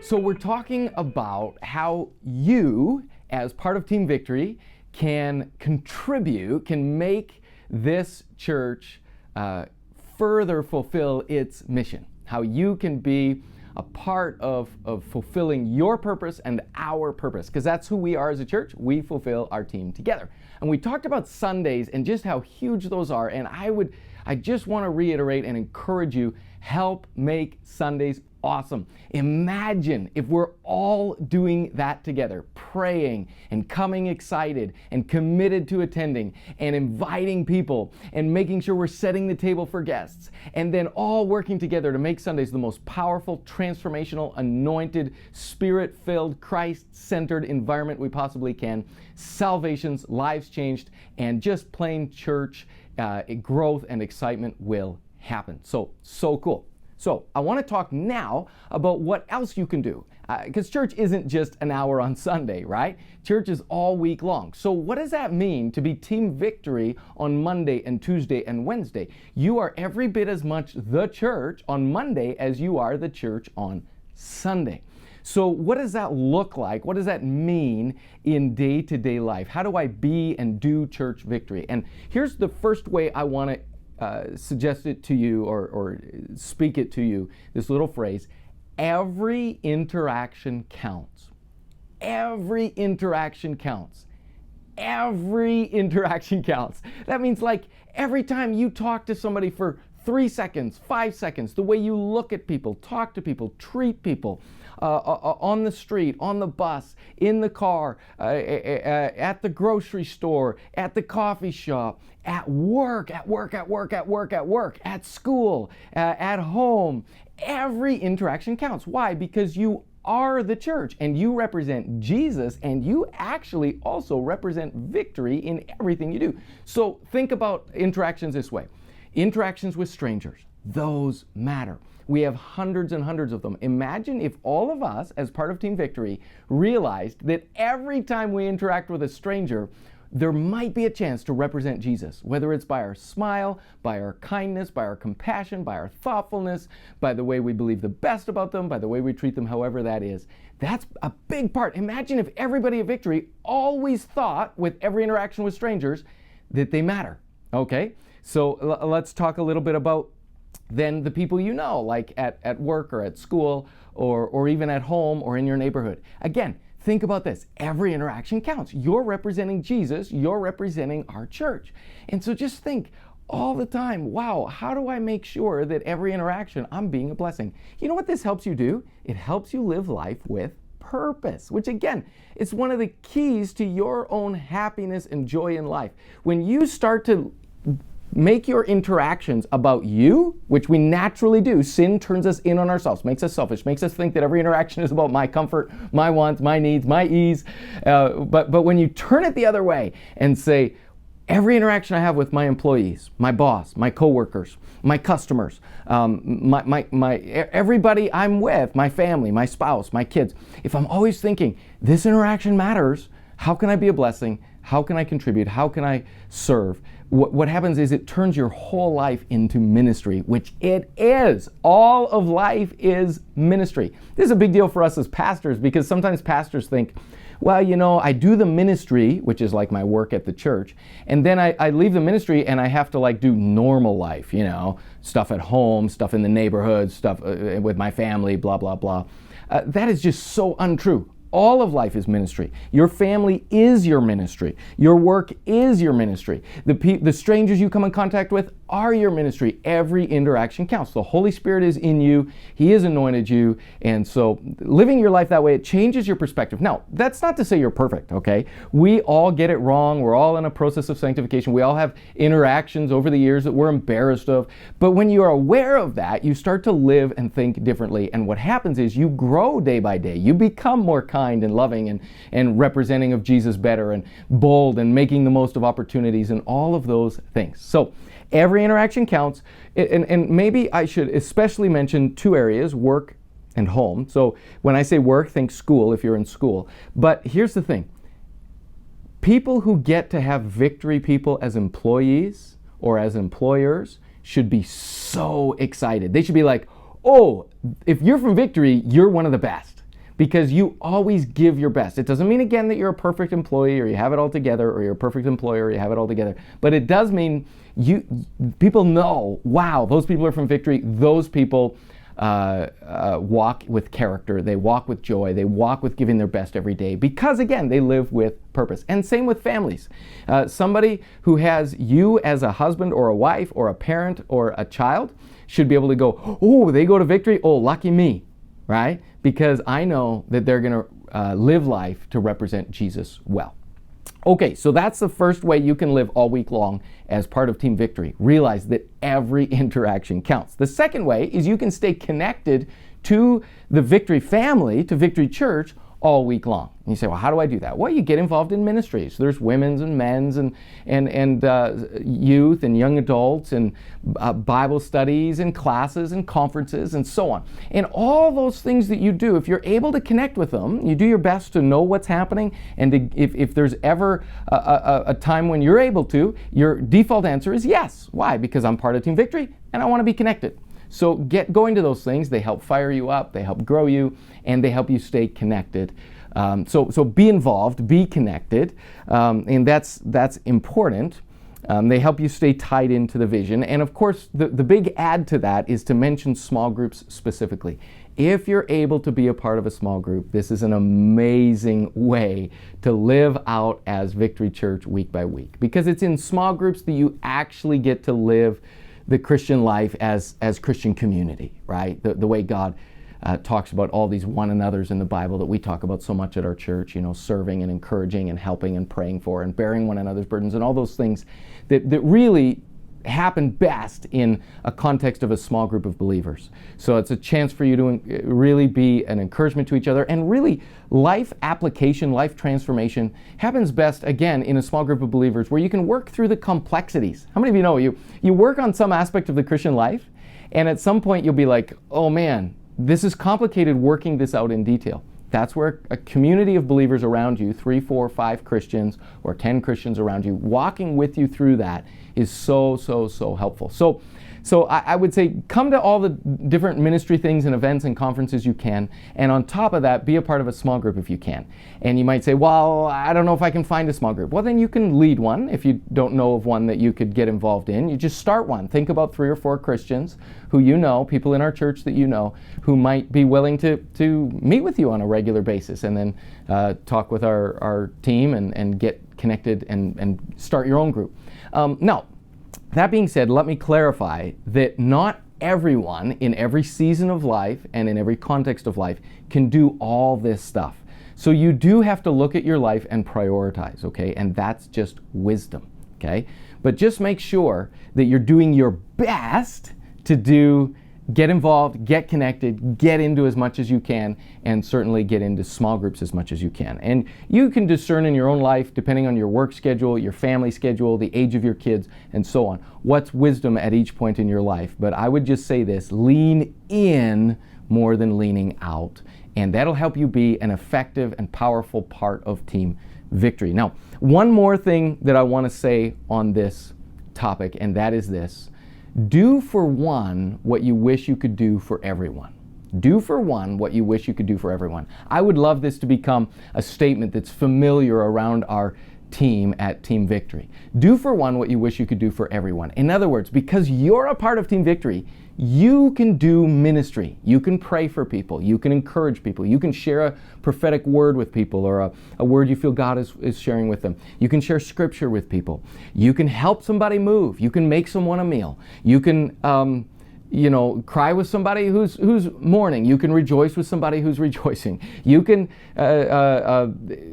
So we're talking about how you, as part of Team Victory, can contribute, can make this church further fulfill its mission. How you can be a part of fulfilling your purpose and our purpose, because that's who we are as a church. We fulfill our team together. And we talked about Sundays and just how huge those are, and I just want to reiterate and encourage you, help make Sundays awesome. Imagine if we're all doing that together, praying and coming excited and committed to attending and inviting people and making sure we're setting the table for guests, and then all working together to make Sundays the most powerful, transformational, anointed, spirit-filled, Christ-centered environment we possibly can. Salvations, lives changed, and just plain church growth and excitement will happen. So cool. So I want to talk now about what else you can do, because church isn't just an hour on Sunday, right? Church is all week long. So what does that mean to be Team Victory on Monday and Tuesday and Wednesday? You are every bit as much the church on Monday as you are the church on Sunday. So what does that look like? What does that mean in day-to-day life? How do I be and do church victory? And here's the first way I want to suggest it to you or speak it to you, this little phrase: every interaction counts. Every interaction counts. Every interaction counts. That means like every time you talk to somebody for 3 seconds, 5 seconds, the way you look at people, talk to people, treat people, on the street, on the bus, in the car, at the grocery store, at the coffee shop, at work, at school, at home. Every interaction counts. Why? Because you are the church and you represent Jesus, and you actually also represent victory in everything you do. So think about interactions this way. Interactions with strangers, those matter. We have hundreds and hundreds of them. Imagine if all of us, as part of Team Victory, realized that every time we interact with a stranger, there might be a chance to represent Jesus, whether it's by our smile, by our kindness, by our compassion, by our thoughtfulness, by the way we believe the best about them, by the way we treat them, however that is. That's a big part. Imagine if everybody at Victory always thought, with every interaction with strangers, that they matter. Okay? So let's talk a little bit about then the people you know, like at work or at school or even at home or in your neighborhood. Again, think about this. Every interaction counts. You're representing Jesus. You're representing our church. And so just think all the time, wow, how do I make sure that every interaction I'm being a blessing? You know what this helps you do? It helps you live life with purpose, which again, is one of the keys to your own happiness and joy in life. When you start to make your interactions about you, which we naturally do. Sin turns us in on ourselves, makes us selfish, makes us think that every interaction is about my comfort, my wants, my needs, my ease. But when you turn it the other way and say, every interaction I have with my employees, my boss, my coworkers, my customers, everybody I'm with, my family, my spouse, my kids, if I'm always thinking, this interaction matters, how can I be a blessing? How can I contribute? How can I serve? What happens is it turns your whole life into ministry, which it is. All of life is ministry. This is a big deal for us as pastors, because sometimes pastors think, well, you know, I do the ministry, which is like my work at the church, and then I leave the ministry and I have to like do normal life, you know, stuff at home, stuff in the neighborhood, stuff with my family, blah, blah, blah. That is just so untrue. All of life is ministry. Your family is your ministry. Your work is your ministry. The strangers you come in contact with are your ministry. Every interaction counts. The Holy Spirit is in you. He has anointed you. And so living your life that way, it changes your perspective. Now, that's not to say you're perfect, okay? We all get it wrong. We're all in a process of sanctification. We all have interactions over the years that we're embarrassed of. But when you are aware of that, you start to live and think differently. And what happens is you grow day by day. You become more kind and loving and representing of Jesus better and bold and making the most of opportunities and all of those things. So every interaction counts, and maybe I should especially mention two areas, work and home. So when I say work, think school if you're in school. But here's the thing. People who get to have Victory people as employees or as employers should be so excited. They should be like, oh, if you're from Victory, you're one of the best. because you always give your best. It doesn't mean, again, that you're a perfect employee or you have it all together, or you're a perfect employer or you have it all together. But it does mean people know, wow, those people are from Victory. Those people walk with character. They walk with joy. They walk with giving their best every day because, again, they live with purpose. And same with families. Somebody who has you as a husband or a wife or a parent or a child should be able to go, oh, they go to Victory? Oh, lucky me, right? Because I know that they're going to live life to represent Jesus well. Okay, so that's the first way you can live all week long as part of Team Victory. Realize that every interaction counts. The second way is you can stay connected to the Victory family, to Victory Church, all week long. And you say, well, how do I do that? Well, you get involved in ministries. There's women's and men's and youth and young adults and Bible studies and classes and conferences and so on. And all those things that you do, if you're able to connect with them, you do your best to know what's happening. And if there's ever a time when you're able to, your default answer is yes. Why? Because I'm part of Team Victory and I want to be connected. So get going to those things. They help fire you up, they help grow you, and they help you stay connected. So be involved, be connected, and that's important. They help you stay tied into the vision. And of course, the big add to that is to mention small groups specifically. If you're able to be a part of a small group, this is an amazing way to live out as Victory Church week by week, because it's in small groups that you actually get to live the Christian life as Christian community, right? The way God talks about all these one another's in the Bible that we talk about so much at our church, serving and encouraging and helping and praying for and bearing one another's burdens and all those things that really happen best in a context of a small group of believers. So it's a chance for you to really be an encouragement to each other, and really life application, life transformation happens best, again, in a small group of believers where you can work through the complexities. How many of you know you work on some aspect of the Christian life, and at some point you'll be like, oh man, this is complicated, working this out in detail. That's where a community of believers around you, 3, 4, 5 Christians or 10 Christians around you, walking with you through that is so helpful. So I would say come to all the different ministry things and events and conferences you can, and on top of that, be a part of a small group if you can. And you might say, well, I don't know if I can find a small group. Well, then you can lead one if you don't know of one that you could get involved in. You just start one. Think about 3 or 4 Christians who you know, people in our church that you know, who might be willing to meet with you on a regular basis, and then talk with our team and get connected and start your own group. Now, that being said, let me clarify that not everyone in every season of life and in every context of life can do all this stuff. So you do have to look at your life and prioritize, okay? And that's just wisdom, okay? But just make sure that you're doing your best to get involved, get connected, get into as much as you can, and certainly get into small groups as much as you can. And you can discern in your own life, depending on your work schedule, your family schedule, the age of your kids, and so on, what's wisdom at each point in your life. But I would just say this: lean in more than leaning out, and that'll help you be an effective and powerful part of Team Victory. Now, one more thing that I want to say on this topic, and that is this: do for one what you wish you could do for everyone. Do for one what you wish you could do for everyone. I would love this to become a statement that's familiar around our team at Team Victory. Do for one what you wish you could do for everyone. In other words, because you're a part of Team Victory, you can do ministry. You can pray for people. You can encourage people. You can share a prophetic word with people, or a word you feel God is sharing with them. You can share scripture with people. You can help somebody move. You can make someone a meal. You can cry with somebody who's mourning. You can rejoice with somebody who's rejoicing. You can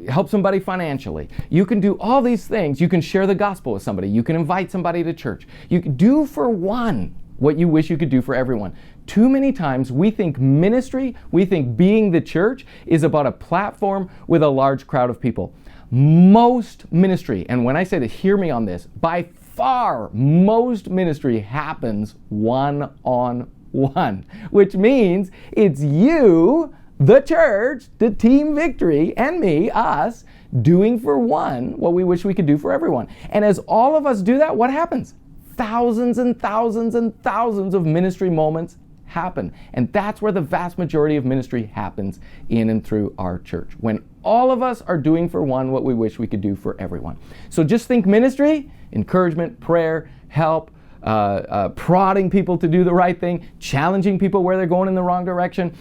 help somebody financially. You can do all these things. You can share the gospel with somebody. You can invite somebody to church. You can do for one what you wish you could do for everyone. Too many times we think ministry, we think being the church is about a platform with a large crowd of people. Most ministry, and when I say this, hear me on this, by far most ministry happens one-on-one, which means it's you, the church, the Team Victory, and me, us, doing for one what we wish we could do for everyone. And as all of us do that, what happens? Thousands and thousands and thousands of ministry moments happen. And that's where the vast majority of ministry happens in and through our church. When all of us are doing for one what we wish we could do for everyone. So just think ministry, encouragement, prayer, help, prodding people to do the right thing, challenging people where they're going in the wrong direction,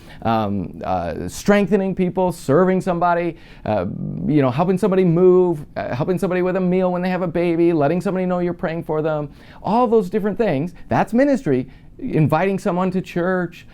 strengthening people, serving somebody, helping somebody move, helping somebody with a meal when they have a baby, letting somebody know you're praying for them, all those different things. That's ministry. Inviting someone to church,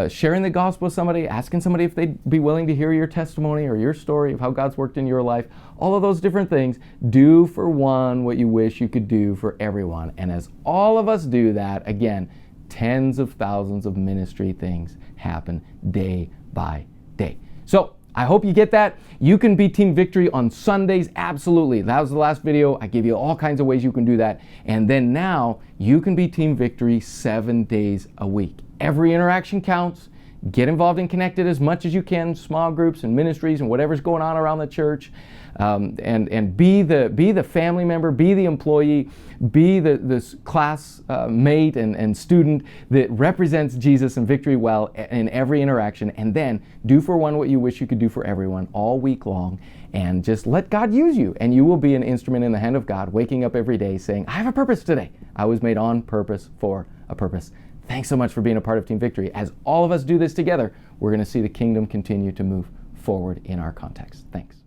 sharing the gospel with somebody, asking somebody if they'd be willing to hear your testimony or your story of how God's worked in your life. All of those different things. Do for one what you wish you could do for everyone. And as all of us do that, again, tens of thousands of ministry things happen day by day. So I hope you get that. You can be Team Victory on Sundays, absolutely. That was the last video. I gave you all kinds of ways you can do that. And then now you can be Team Victory 7 days a week. Every interaction counts. Get involved and connected as much as you can, small groups and ministries and whatever's going on around the church. And be the family member, be the employee, be the class mate and student that represents Jesus and Victory well in every interaction. And then do for one what you wish you could do for everyone all week long. And just let God use you. And you will be an instrument in the hand of God, waking up every day saying, I have a purpose today. I was made on purpose for a purpose. Thanks so much for being a part of Team Victory. As all of us do this together, we're going to see the kingdom continue to move forward in our context. Thanks.